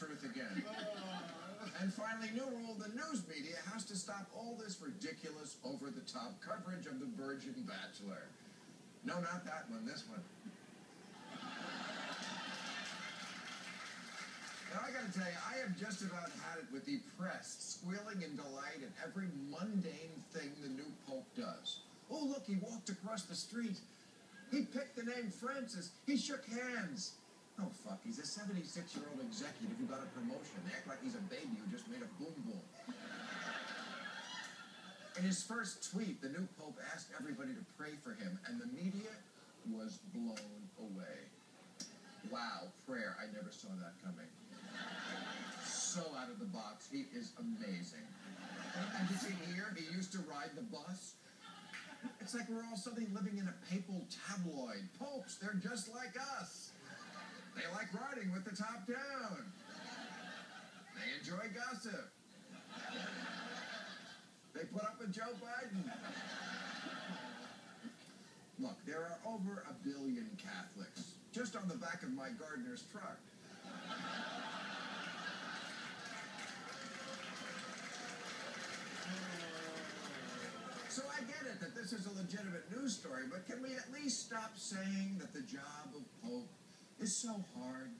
truth again. And finally, new rule, the news media has to stop all this ridiculous, over-the-top coverage of the virgin bachelor. No, not that one, this one. Now, I gotta tell you, I have just about had it with the press squealing in delight at every mundane thing the new pope does. Oh, look, he walked across the street. He picked the name Francis. He shook hands. Oh, fuck, he's a 76-year-old executive who got a promotion. They act like he's a baby who just made a boom-boom. In his first tweet, the new pope asked everybody to pray for him, and the media was blown away. Wow, prayer. I never saw that coming. So out of the box. He is amazing. And did you hear he used to ride the bus? It's like we're all suddenly living in a papal tabloid. Popes, they're just like us. They like riding with the top down. They enjoy gossip. They put up with Joe Biden. Look, there are over 1 billion Catholics, just on the back of my gardener's truck. So I get it that this is a legitimate news story, but can we at least stop saying that the job of Pope is so hard,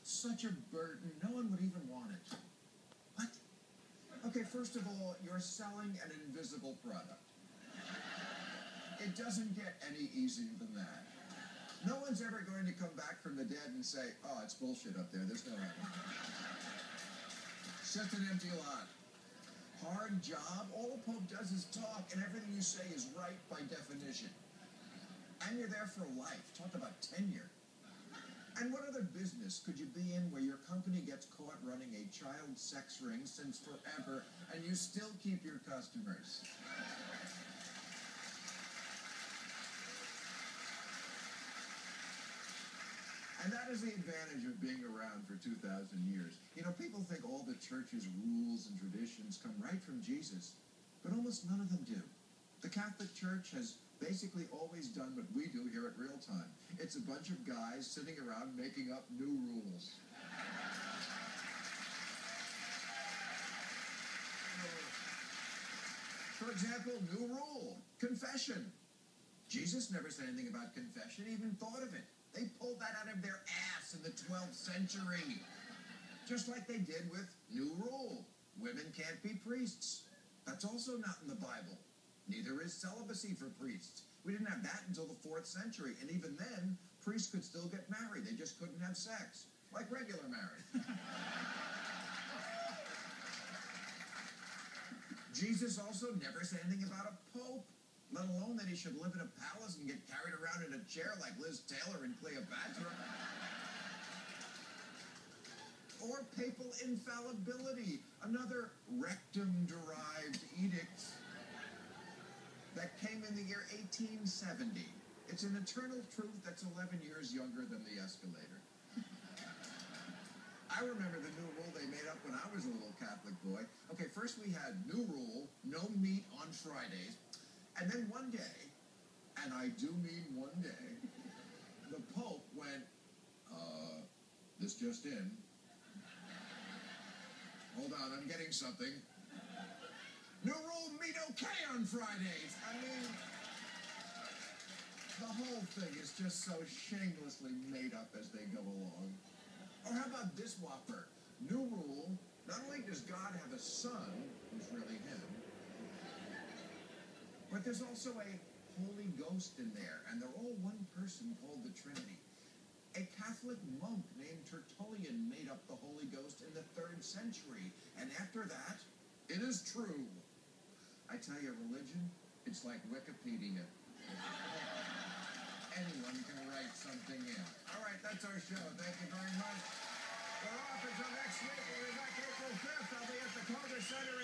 such a burden, no one would even want it? What? Okay, first of all, you're selling an invisible product. It doesn't get any easier than that. No one's ever going to come back from the dead and say, oh, it's bullshit up there, there's no way. It's just an empty lot. Hard job, all the Pope does is talk, and everything you say is right by definition. And you're there for life. Talk about tenure. And what other business could you be in where your company gets caught running a child sex ring since forever, and you still keep your customers? And that is the advantage of being around for 2,000 years. You know, people think all the church's rules and traditions come right from Jesus, but almost none of them do. The Catholic Church has basically always done what we do here at Real Time. It's a bunch of guys sitting around making up new rules. For example, new rule, confession. Jesus never said anything about confession, even thought of it. They pulled that out of their ass in the 12th century. Just like they did with new rule. Women can't be priests. That's also not in the Bible. Neither is celibacy for priests. We didn't have that until the 4th century. And even then, priests could still get married. They just couldn't have sex. Like regular marriage. Jesus also never said anything about a pope. Let alone that he should live in a palace and get carried around in a chair like Liz Taylor and Cleopatra. Or papal infallibility, another rectum-derived edict that came in the year 1870. It's an eternal truth that's 11 years younger than the escalator. I remember the new rule they made up when I was a little Catholic boy. Okay, first we had new rule, no meat on Fridays. And then one day, and I do mean one day, the Pope went, this just in. Hold on, I'm getting something. New rule, meat okay on Fridays. I mean, the whole thing is just so shamelessly made up as they go along. Or how about this whopper? New rule, not only does God have a son, who's really him, but there's also a Holy Ghost in there, and they're all one person called the Trinity. A Catholic monk named Tertullian made up the Holy Ghost in the 3rd century, and after that, it is true. I tell you, religion, it's like Wikipedia. Anyone can write something in. All right, that's our show. Thank you very much. We're off until next week. We'll be back April 5th. I'll be at the Kroger Center.